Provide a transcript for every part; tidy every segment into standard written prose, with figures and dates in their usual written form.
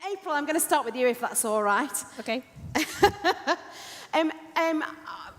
April, I'm going to start with you if that's all right. Okay.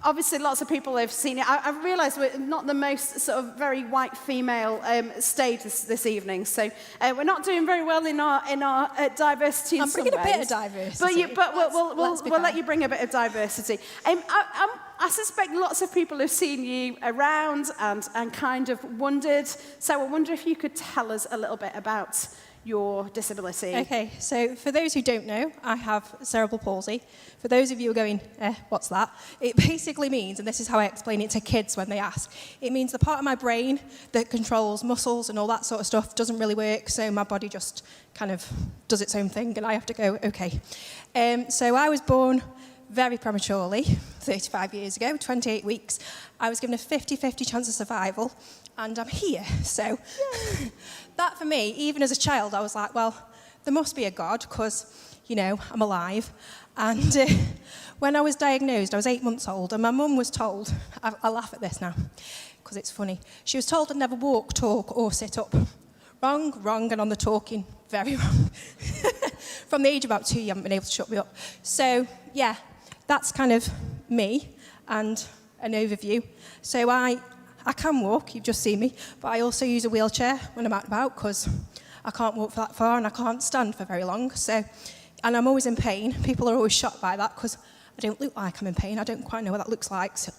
Obviously, lots of people have seen it. I've realised we're not the most sort of very white female stage this evening, so we're not doing very well in our diversity. I'm bringing a bit of diversity. But we'll let you bring a bit of diversity. I suspect lots of people have seen you around and kind of wondered. So I wonder if you could tell us a little bit about your disability. Okay, so for those who don't know, I have cerebral palsy. For those of you who are going, what's that? It basically means, and this is how I explain it to kids when they ask, it means the part of my brain that controls muscles and all that sort of stuff doesn't really work, so my body just kind of does its own thing, and I have to go, okay. So I was born very prematurely, 35 years ago, 28 weeks. I was given a 50-50 chance of survival, and I'm here. So that for me, even as a child, I was like, well, there must be a God because, you know, I'm alive. And when I was diagnosed, I was 8 months old, and my mum was told, I laugh at this now because it's funny, she was told I'd never walk, talk, or sit up. Wrong, and on the talking, very wrong. From the age of about 2, you haven't been able to shut me up. So, yeah, that's kind of me and an overview. So I can walk, you've just seen me, but I also use a wheelchair when I'm out and about because I can't walk for that far and I can't stand for very long. So, and I'm always in pain. People are always shocked by that because I don't look like I'm in pain. I don't quite know what that looks like. So.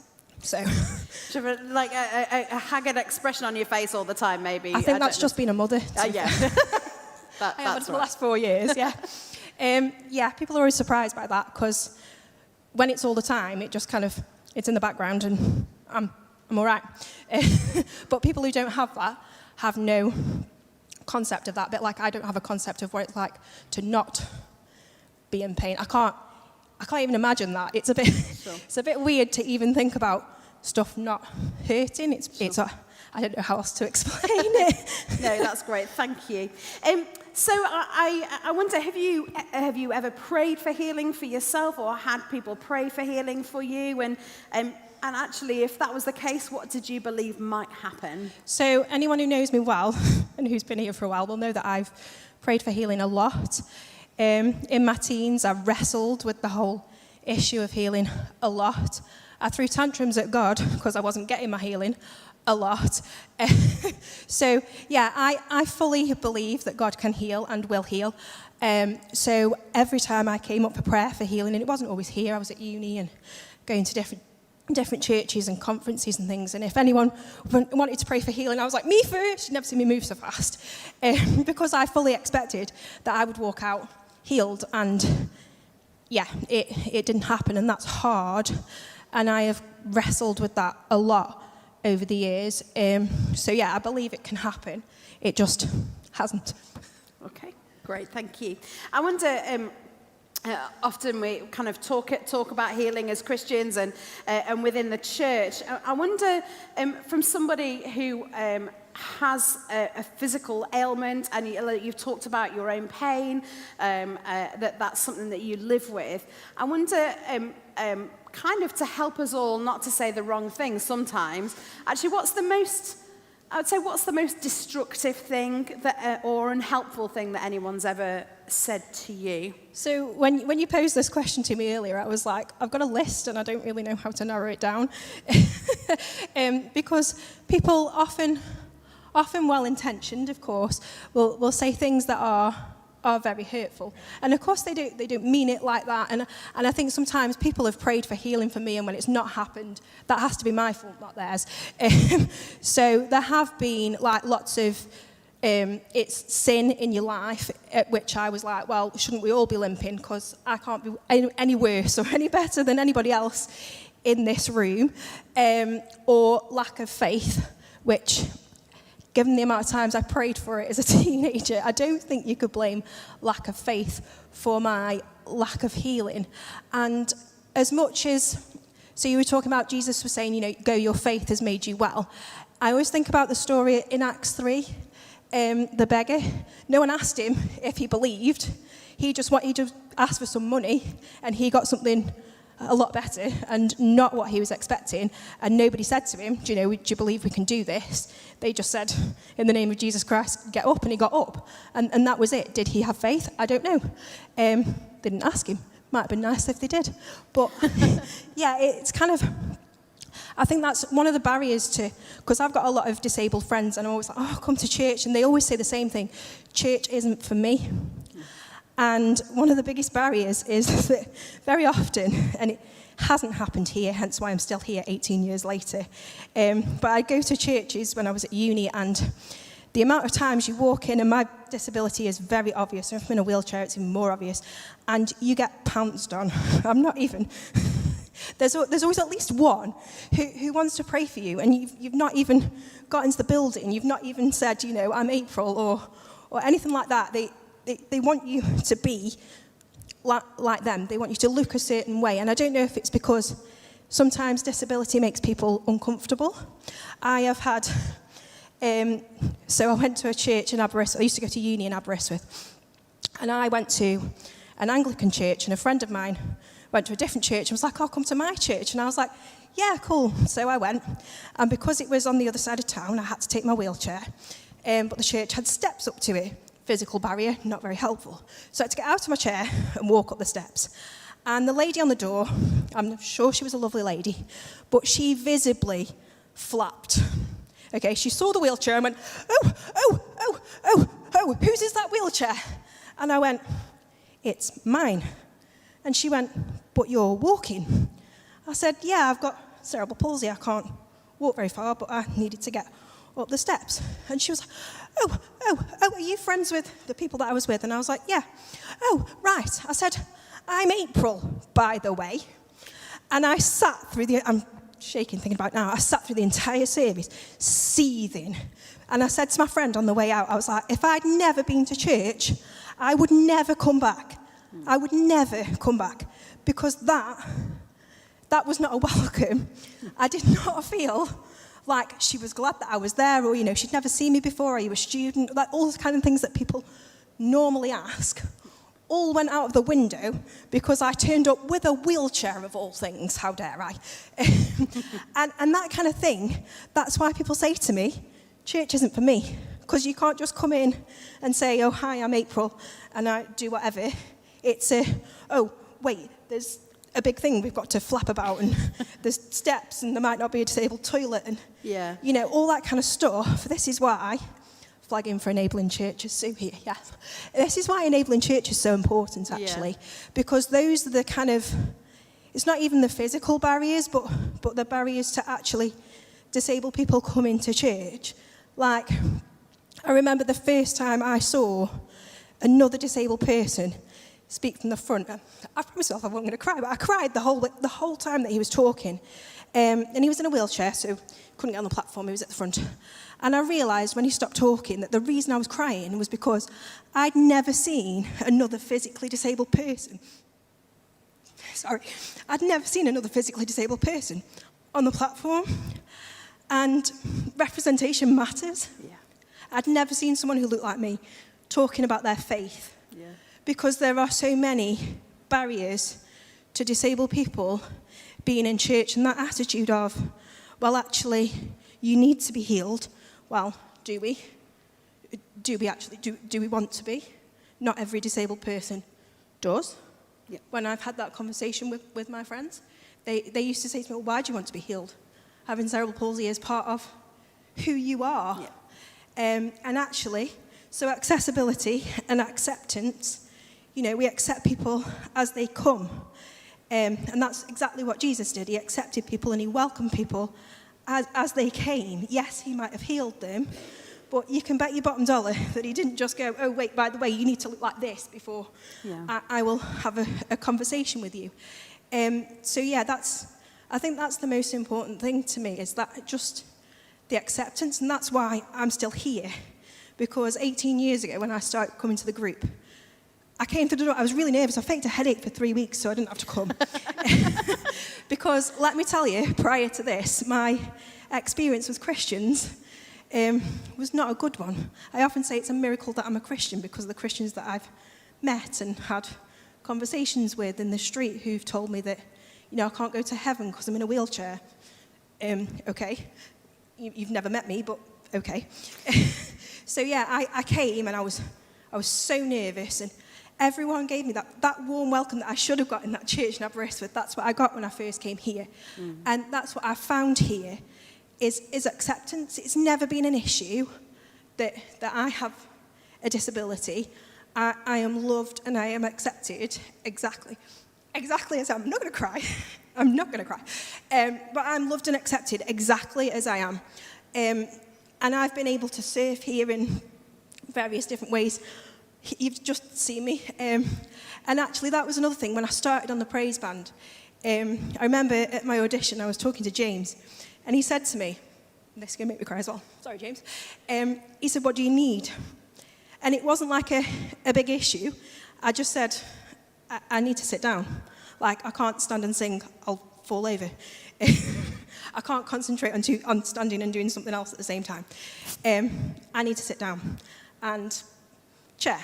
Do you have like a haggard expression on your face all the time, maybe? I think that's just being a mother. Yeah. I have for the last 4 years, yeah. Yeah, people are always surprised by that because when it's all the time, it just kind of, it's in the background and I'm all right. But people who don't have that have no concept of that. A bit like I don't have a concept of what it's like to not be in pain. I can't even imagine that. It's a bit, sure. It's a bit weird to even think about stuff not hurting. It's I don't know how else to explain it. No, that's great. Thank you. So I wonder, have you ever prayed for healing for yourself, or had people pray for healing for you? And actually, if that was the case, what did you believe might happen? So anyone who knows me well and who's been here for a while will know that I've prayed for healing a lot. In my teens, I wrestled with the whole issue of healing a lot. I threw tantrums at God because I wasn't getting my healing a lot. So, yeah, I fully believe that God can heal and will heal. So every time I came up for prayer for healing, and it wasn't always here, I was at uni and going to different churches and conferences and things, and if anyone wanted to pray for healing, I was like, me first. You'd never seen me move so fast. Because I fully expected that I would walk out healed, and yeah, it didn't happen, and that's hard, and I have wrestled with that a lot over the years. So yeah, I believe it can happen. It just hasn't. Okay, great, thank you. I wonder, often we kind of talk about healing as Christians and within the church. I wonder, from somebody who has a physical ailment, and you've talked about your own pain, that's something that you live with. I wonder, kind of to help us all not to say the wrong thing sometimes, actually, what's the most destructive thing or unhelpful thing that anyone's ever said to you? So when you posed this question to me earlier, I was like, I've got a list and I don't really know how to narrow it down. Because people often well-intentioned, of course, will say things that are very hurtful. And of course they don't mean it like that. And I think sometimes people have prayed for healing for me, and when it's not happened, that has to be my fault, not theirs. So there have been like lots of it's sin in your life, at which I was like, well, shouldn't we all be limping? Because I can't be any worse or any better than anybody else in this room. Or lack of faith, which, given the amount of times I prayed for it as a teenager, I don't think you could blame lack of faith for my lack of healing. And as much as, so you were talking about Jesus was saying, you know, go, your faith has made you well. I always think about the story in Acts 3, the beggar. No one asked him if he believed. He just asked for some money, and he got something a lot better and not what he was expecting. And nobody said to him, do you believe we can do this? They just said, in the name of Jesus Christ, get up, and he got up. And that was it. Did he have faith? I don't know. They didn't ask him. Might have been nice if they did. But yeah, it's kind of, I think that's one of the barriers to, because I've got a lot of disabled friends and I'm always like, oh, come to church. And they always say the same thing, church isn't for me. And one of the biggest barriers is that very often, and it hasn't happened here, hence why I'm still here 18 years later, but I go to churches when I was at uni, and the amount of times you walk in, and my disability is very obvious, if I'm in a wheelchair it's even more obvious, and you get pounced on. I'm not even... There's always at least one who wants to pray for you, and you've not even got into the building, you've not even said, I'm April, or anything like that. They want you to be like them. They want you to look a certain way. And I don't know if it's because sometimes disability makes people uncomfortable. I have had... so I went to a church in Aberystwyth. I used to go to uni in Aberystwyth. And I went to an Anglican church, and a friend of mine went to a different church and was like, oh, come to my church. And I was like, yeah, cool. So I went. And because it was on the other side of town, I had to take my wheelchair. But the church had steps up to it. Physical barrier, not very helpful. So I had to get out of my chair and walk up the steps. And the lady on the door, I'm sure she was a lovely lady, but she visibly flapped. Okay, she saw the wheelchair and went, oh, whose is that wheelchair? And I went, it's mine. And she went, but you're walking. I said, yeah, I've got cerebral palsy. I can't walk very far, but I needed to get up the steps. And she was like, oh, are you friends with the people that I was with? And I was like, yeah. Oh, right. I said, I'm April, by the way. And I sat through I'm shaking thinking about it now, I sat through the entire service, seething. And I said to my friend on the way out, I was like, if I'd never been to church, I would never come back. I would never come back. Because that was not a welcome. I did not feel like she was glad that I was there, or, she'd never seen me before, are you a student? Like all those kind of things that people normally ask, all went out of the window because I turned up with a wheelchair of all things, how dare I? and that kind of thing, that's why people say to me, church isn't for me, because you can't just come in and say, oh, hi, I'm April, and I do whatever. It's oh, wait, there's a big thing we've got to flap about, and there's steps, and there might not be a disabled toilet, and all that kind of stuff. This is why flagging for enabling churches, Sue here, yeah. This is why enabling church is so important, actually, because those are the kind of, it's not even the physical barriers, but the barriers to actually disabled people come into church. Like, I remember the first time I saw another disabled person speak from the front. I promised myself I wasn't going to cry, but I cried the whole time that he was talking. And he was in a wheelchair, so couldn't get on the platform, he was at the front. And I realised when he stopped talking that the reason I was crying was because I'd never seen another physically disabled person. I'd never seen another physically disabled person on the platform. And representation matters. Yeah. I'd never seen someone who looked like me talking about their faith. Yeah. Because there are so many barriers to disabled people being in church, and that attitude of, well, actually, you need to be healed. Well, do we? Do we want to be? Not every disabled person does. Yeah. When I've had that conversation with my friends, they used to say to me, well, why do you want to be healed? Having cerebral palsy is part of who you are. Yeah. And actually, so accessibility and acceptance, we accept people as they come. And that's exactly what Jesus did. He accepted people and he welcomed people as they came. Yes, he might have healed them, but you can bet your bottom dollar that he didn't just go, oh, wait, by the way, you need to look like this before I will have a conversation with you. So yeah, I think that's the most important thing to me, is that just the acceptance, and that's why I'm still here. Because 18 years ago, when I started coming to the group, I came to the door, I was really nervous. I faked a headache for 3 weeks so I didn't have to come. Because, let me tell you, prior to this, my experience with Christians was not a good one. I often say it's a miracle that I'm a Christian because of the Christians that I've met and had conversations with in the street who've told me that, I can't go to heaven because I'm in a wheelchair. Okay. You've never met me, but okay. So yeah, I came and I was so nervous, and everyone gave me that warm welcome that I should have got in that church in Aberystwyth. That's what I got when I first came here. And that's what I found here is acceptance. It's never been an issue that I have a disability. I am loved and I am accepted exactly as I am. I'm not going to cry. I'm not going to cry. But I'm loved and accepted exactly as I am. And I've been able to serve here in various different ways. You've just seen me. And actually, that was another thing. When I started on the praise band, I remember at my audition, I was talking to James, and he said to me, this is going to make me cry as well. Sorry, James. He said, what do you need? And it wasn't like a big issue. I just said, I need to sit down. Like, I can't stand and sing. I'll fall over. I can't concentrate on standing and doing something else at the same time. I need to sit down. And chair.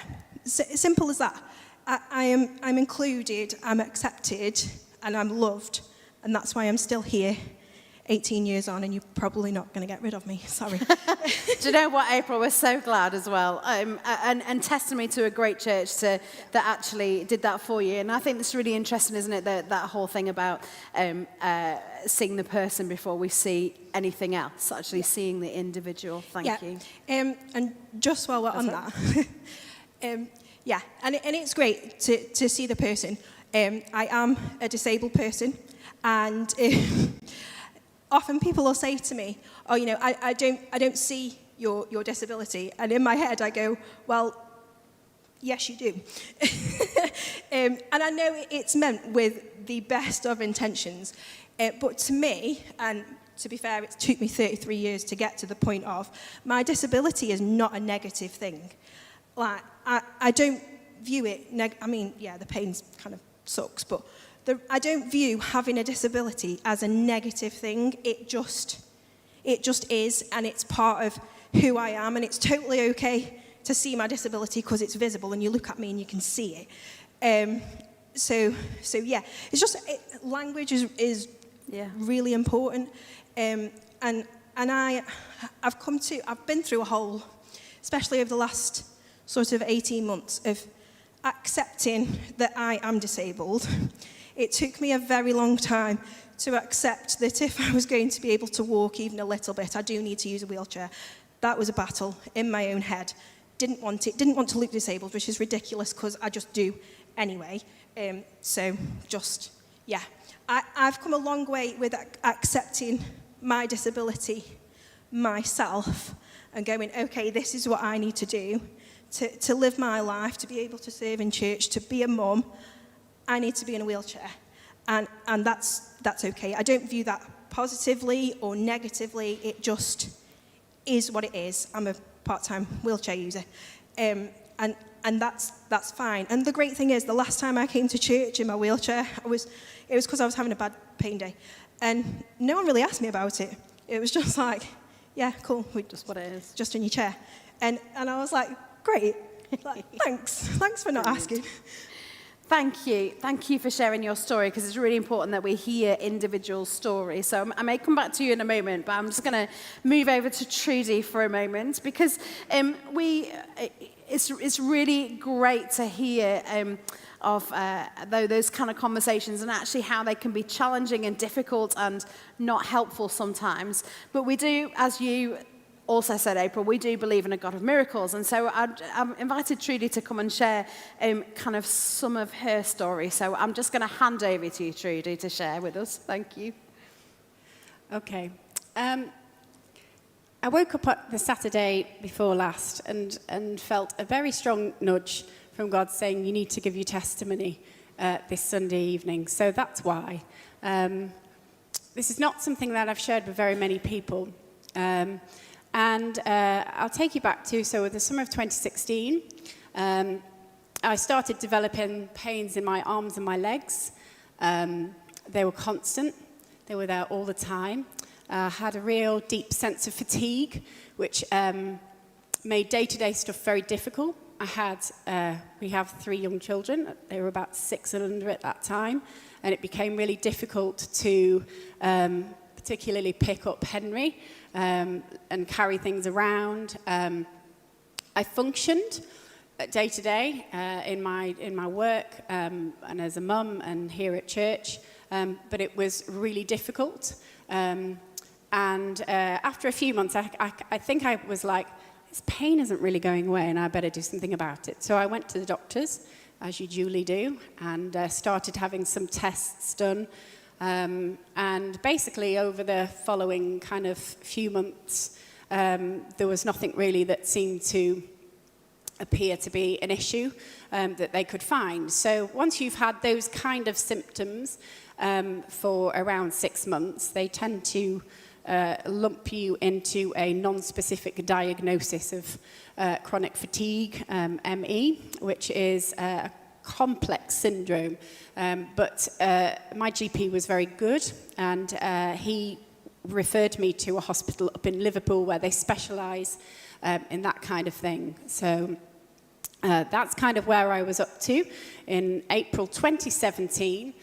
Simple as that. I'm included, I'm accepted, and I'm loved. And that's why I'm still here 18 years on, and you're probably not going to get rid of me. Sorry. Do you know what, April? We're so glad as well. And testimony to a great church that actually did that for you. And I think it's really interesting, isn't it, that whole thing about seeing the person before we see anything else, actually seeing the individual. Thank you. And just while we're on that, and it's great to see the person. I am a disabled person, and often people will say to me, oh, I don't see your disability. And in my head, I go, well, yes, you do. And I know it's meant with the best of intentions. But to me, and to be fair, it took me 33 years to get to the point of, my disability is not a negative thing. Like, I don't view it, the pain kind of sucks, but I don't view having a disability as a negative thing. It just is, and it's part of who I am, and it's totally okay to see my disability because it's visible, and you look at me and you can see it. So yeah, it's just language is really important, and I've been through a whole, especially over the last sort of 18 months of accepting that I am disabled. It took me a very long time to accept that if I was going to be able to walk even a little bit, I do need to use a wheelchair. That was a battle in my own head. Didn't want to look disabled, which is ridiculous because I just do anyway. I've come a long way with accepting my disability myself and going, okay, this is what I need to do to live my life, to be able to serve in church, to be a mum. I need to be in a wheelchair, and that's okay. I don't view that positively or negatively. It just is what it is. I'm a part-time wheelchair user, and that's fine. And the great thing is, the last time I came to church in my wheelchair, it was because I was having a bad pain day, and no one really asked me about it. It was just like, yeah, cool, Just what it is. Just in your chair, and I was like, great, like, thanks for not asking. Thank you for sharing your story, because it's really important that we hear individual stories. So I may come back to you in a moment, but I'm just going to move over to Trudy for a moment, because it's really great to hear of those kind of conversations, and actually how they can be challenging and difficult and not helpful sometimes. But we do, as you also said, April, we do believe in a God of miracles. And so I've invited Trudy to come and share kind of some of her story. So I'm just going to hand over to you, Trudy, to share with us. Thank you. Okay. I woke up the Saturday before last and felt a very strong nudge from God saying, you need to give your testimony this Sunday evening. So that's why. This is not something that I've shared with very many people. And I'll take you back to, so the summer of 2016, I started developing pains in my arms and my legs. They were constant. They were there all the time. I had a real deep sense of fatigue, which made day-to-day stuff very difficult. we have 3 young children. They were about 6 and under at that time, and it became really difficult to particularly pick up Henry and carry things around. I functioned day to day in my work and as a mum and here at church, but it was really difficult. And after a few months, I think I was like, this pain isn't really going away, and I better do something about it. So I went to the doctors, as you duly do, and started having some tests done. And basically, over the following kind of few months, there was nothing really that seemed to appear to be an issue that they could find. So once you've had those kind of symptoms for around 6 months, they tend to lump you into a non-specific diagnosis of chronic fatigue, ME, which is a complex syndrome. But my GP was very good, and he referred me to a hospital up in Liverpool where they specialise in that kind of thing. So that's kind of where I was up to. In April 2017,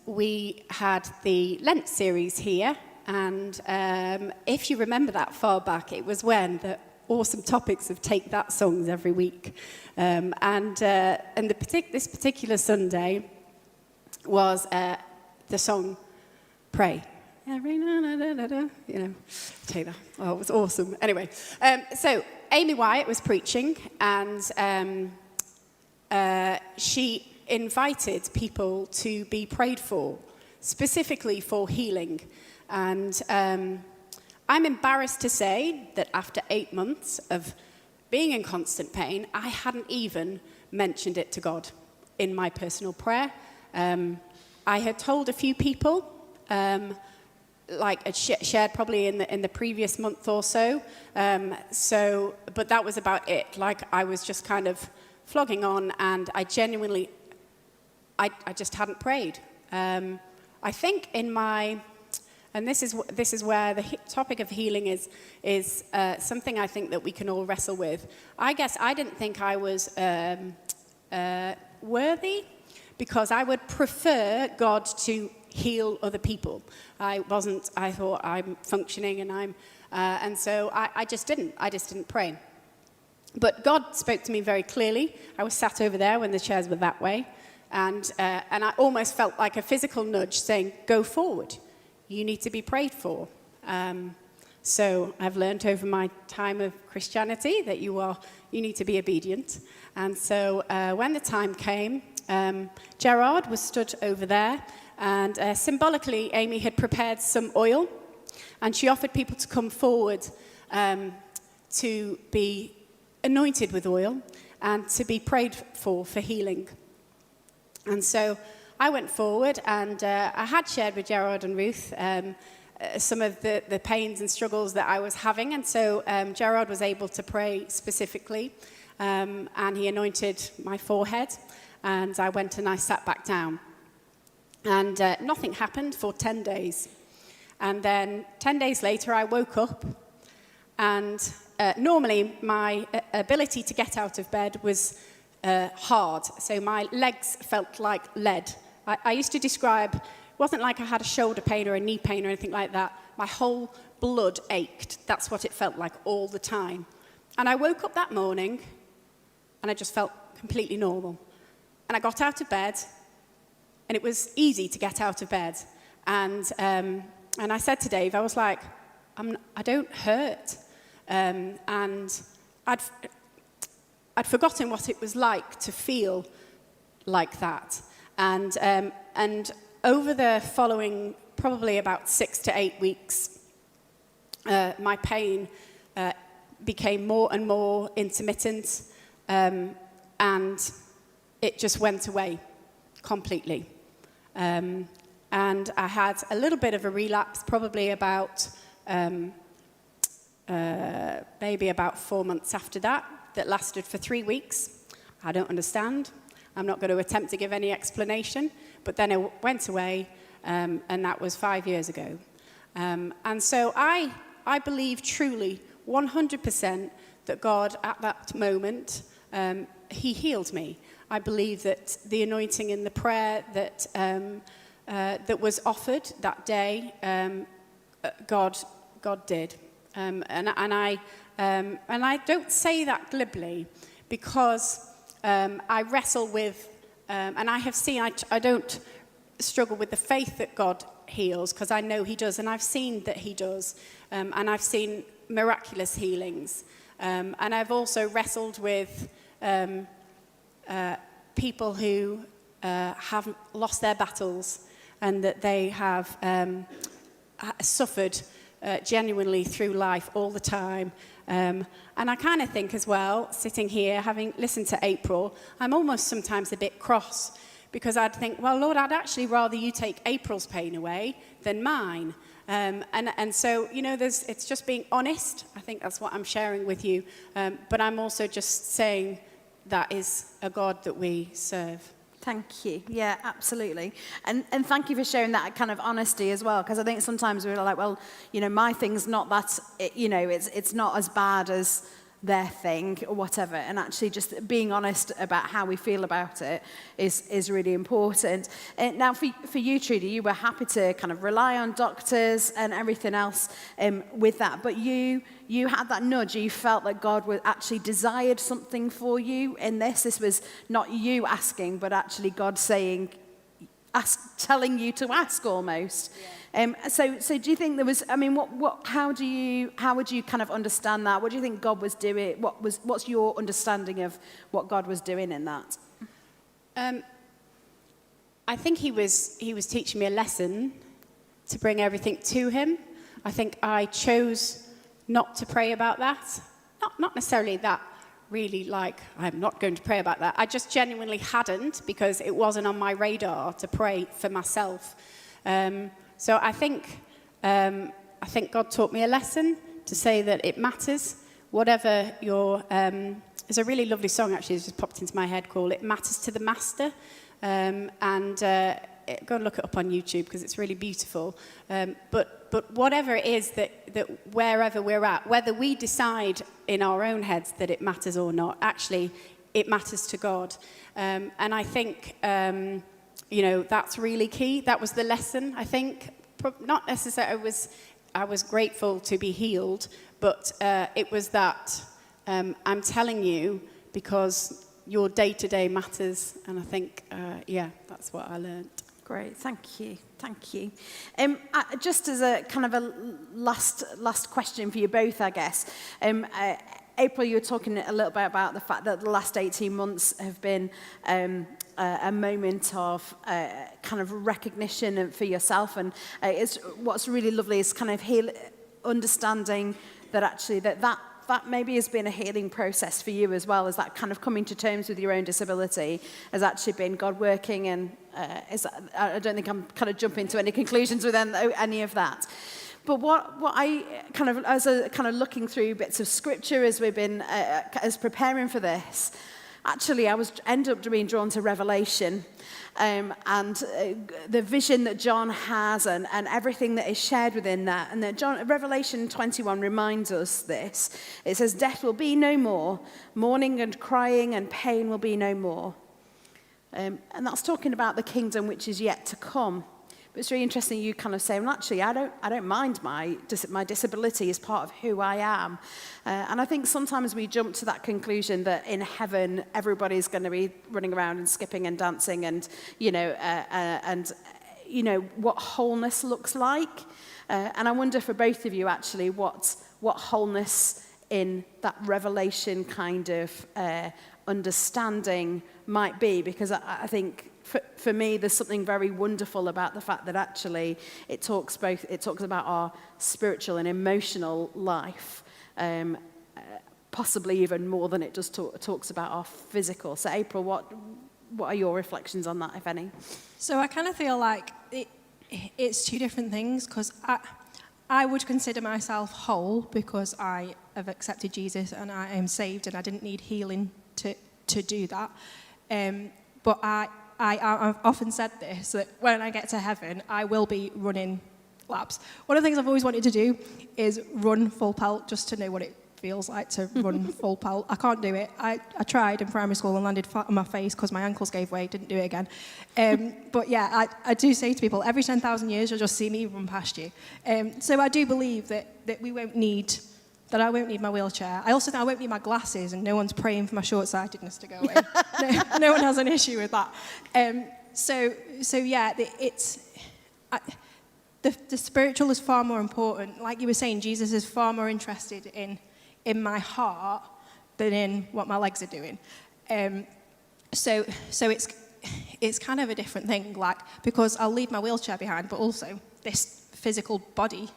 we had the Lent series here, and if you remember that far back, it was when the awesome topics of Take That songs every week. And this particular Sunday was the song Pray. You know, take that. Oh, it was awesome. Anyway, so Amy Wyatt was preaching, and she invited people to be prayed for, specifically for healing. And I'm embarrassed to say that after 8 months of being in constant pain, I hadn't even mentioned it to God in my personal prayer. I had told a few people, like I shared probably in the previous month or so. But that was about it. Like I was just kind of flogging on, and I genuinely, I just hadn't prayed. I think in my, and this is where the topic of healing is something I think that we can all wrestle with. I guess I didn't think I was worthy, because I would prefer God to heal other people. I thought I'm functioning, and so I just didn't pray. But God spoke to me very clearly. I was sat over there when the chairs were that way, and I almost felt like a physical nudge saying, go forward. You need to be prayed for. So I've learned over my time of Christianity that you need to be obedient. And so when the time came, Gerard was stood over there, and symbolically, Amy had prepared some oil, and she offered people to come forward to be anointed with oil and to be prayed for healing. And so I went forward, and I had shared with Gerard and Ruth some of the pains and struggles that I was having, and so Gerard was able to pray specifically, and he anointed my forehead, and I went and I sat back down. And nothing happened for 10 days. And then 10 days later, I woke up, and normally my ability to get out of bed was hard. So my legs felt like lead. I used to describe, it wasn't like I had a shoulder pain or a knee pain or anything like that. My whole blood ached. That's what it felt like all the time. And I woke up that morning, and I just felt completely normal. And I got out of bed, and it was easy to get out of bed. And I said to Dave, I was like, I don't hurt. And I'd forgotten what it was like to feel like that. And over the following probably about 6 to 8 weeks, my pain became more and more intermittent, and it just went away completely. And I had a little bit of a relapse, probably about maybe about 4 months after that lasted for 3 weeks. I don't understand. I'm not going to attempt to give any explanation, but then it went away, and that was 5 years ago. And so I believe truly 100% that God, at that moment, he healed me. I believe that the anointing in the prayer that was offered that day, God did. And I don't say that glibly, because I wrestle with, and I have seen, I don't struggle with the faith that God heals, because I know he does, and I've seen that he does, and I've seen miraculous healings. And I've also wrestled with people who have lost their battles, and that they have suffered genuinely through life all the time. And I kind of think as well, sitting here, having listened to April, I'm almost sometimes a bit cross, because I'd think, well, Lord, I'd actually rather you take April's pain away than mine. And so, you know, it's just being honest. I think that's what I'm sharing with you. But I'm also just saying that is a God that we serve. Thank you. Yeah, absolutely. And thank you for sharing that kind of honesty as well, because I think sometimes we're like, well, you know, my thing's not that, you know, it's not as bad as their thing or whatever. And actually just being honest about how we feel about it is really important. Now, for you, Trudy, you were happy to kind of rely on doctors and everything else with that. But you had that nudge. You felt that God would actually desired something for you in this. This was not you asking, but actually God saying, telling you to ask almost. Yeah. So do you think there was? I mean, how would you kind of understand that? What do you think God was doing? What's your understanding of what God was doing in that? I think he was teaching me a lesson to bring everything to him. I think I chose not to pray about that. Not necessarily that really, like, I'm not going to pray about that. I just genuinely hadn't, because it wasn't on my radar to pray for myself. So I think God taught me a lesson to say that it matters. Whatever your, there's a really lovely song actually that just popped into my head called "It Matters to the Master," and go and look it up on YouTube because it's really beautiful. But whatever it is that wherever we're at, whether we decide in our own heads that it matters or not, actually it matters to God. And I think, you know, that's really key. That was the lesson, I think. Not necessarily, I was grateful to be healed, but it was that I'm telling you because your day-to-day matters. And I think, yeah, that's what I learned. Great, thank you. Just as a kind of a last question for you both, I guess. April, you were talking a little bit about the fact that the last 18 months have been a moment of kind of recognition for yourself, and what's really lovely is kind of understanding that actually that maybe has been a healing process for you as well, as that kind of coming to terms with your own disability has actually been God working, and I don't think I'm kind of jumping to any conclusions with any of that. But what I kind of, as a kind of looking through bits of scripture as we've been, as preparing for this, actually I ended up being drawn to Revelation, and the vision that John has and everything that is shared within that. And that Revelation 21 reminds us this. It says, death will be no more, mourning and crying and pain will be no more. And that's talking about the kingdom which is yet to come. But it's really interesting you kind of say, well, actually, I don't mind my disability is part of who I am. And I think sometimes we jump to that conclusion that in heaven, everybody's going to be running around and skipping and dancing and what wholeness looks like. And I wonder for both of you, actually, what wholeness in that revelation kind of understanding might be. Because I think for me, there's something very wonderful about the fact that actually it talks about our spiritual and emotional life, possibly even more than it just talks about our physical. So April, what are your reflections on that, if any? So I kind of feel like it's two different things, because I would consider myself whole because I have accepted Jesus and I am saved and I didn't need healing to do that. But I've often said this, that when I get to heaven, I will be running laps. One of the things I've always wanted to do is run full pelt just to know what it feels like to run full pelt. I can't do it. I tried in primary school and landed flat on my face because my ankles gave way, didn't do it again. But yeah, I do say to people, every 10,000 years you'll just see me run past you. So I do believe that I won't need my wheelchair. I also think I won't need my glasses, and no one's praying for my short-sightedness to go away. No one has an issue with that. So yeah, the spiritual is far more important. Like you were saying, Jesus is far more interested in my heart than in what my legs are doing. So it's kind of a different thing, like, because I'll leave my wheelchair behind, but also this physical body,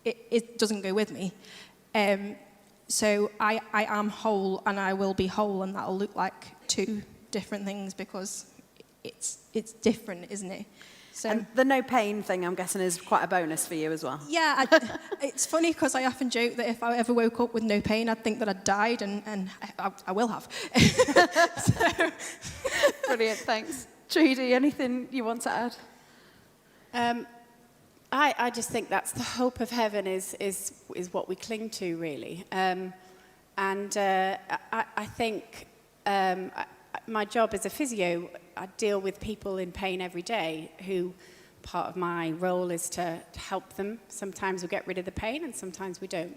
it doesn't go with me. So I am whole, and I will be whole, and that'll look like two different things because it's different, isn't it? So, and the no pain thing, I'm guessing, is quite a bonus for you as well. Yeah, it's funny because I often joke that if I ever woke up with no pain, I'd think that I'd died, and I will have. So. Brilliant, thanks. Trudy, anything you want to add? I just think that's the hope of heaven is what we cling to, really. I think my job as a physio, I deal with people in pain every day who part of my role is to help them. Sometimes we get rid of the pain and sometimes we don't.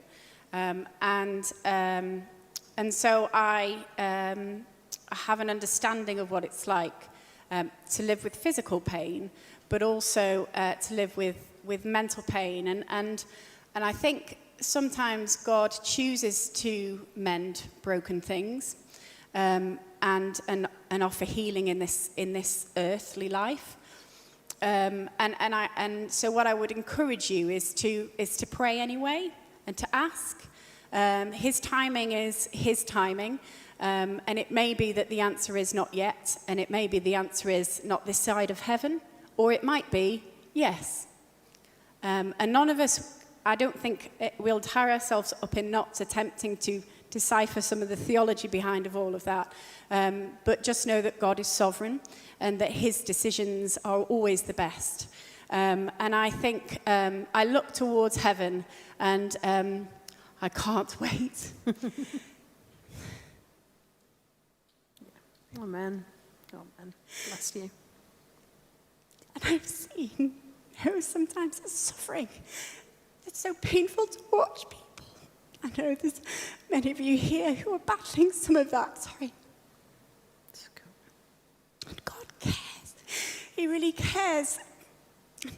So I have an understanding of what it's like to live with physical pain, but also to live with mental pain. And I think sometimes God chooses to mend broken things. And offer healing in this earthly life, so what I would encourage you is to pray anyway and to ask. His timing is His timing, and it may be that the answer is not yet, and it may be the answer is not this side of heaven, or it might be yes. And none of us, I don't think, we'll tie ourselves up in knots attempting to decipher some of the theology behind of all of that. But just know that God is sovereign and that His decisions are always the best. And I think I look towards heaven and I can't wait. Amen. Amen. Bless you. And I've seen sometimes it's suffering. It's so painful to watch people. I know there's many of you here who are battling some of that. Sorry. And God cares. He really cares.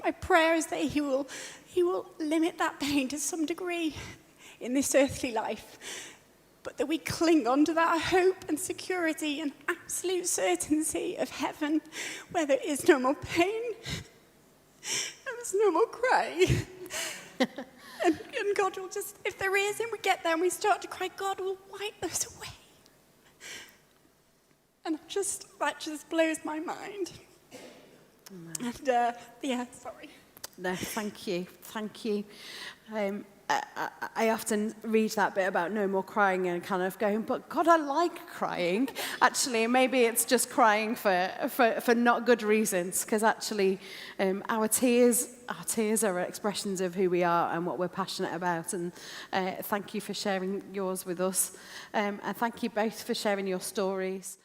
My prayer is that He will limit that pain to some degree in this earthly life, but that we cling on to that hope and security and absolute certainty of heaven, where there is no more pain and there's no more crying. And God will just, if there is, and we get there and we start to cry, God will wipe those away. And that just blows my mind. Amen. And yeah, sorry. No, thank you. Thank you. I often read that bit about no more crying and kind of going, but God, I like crying. Actually, maybe it's just crying for not good reasons, because actually our tears are expressions of who we are and what we're passionate about. And thank you for sharing yours with us. And thank you both for sharing your stories.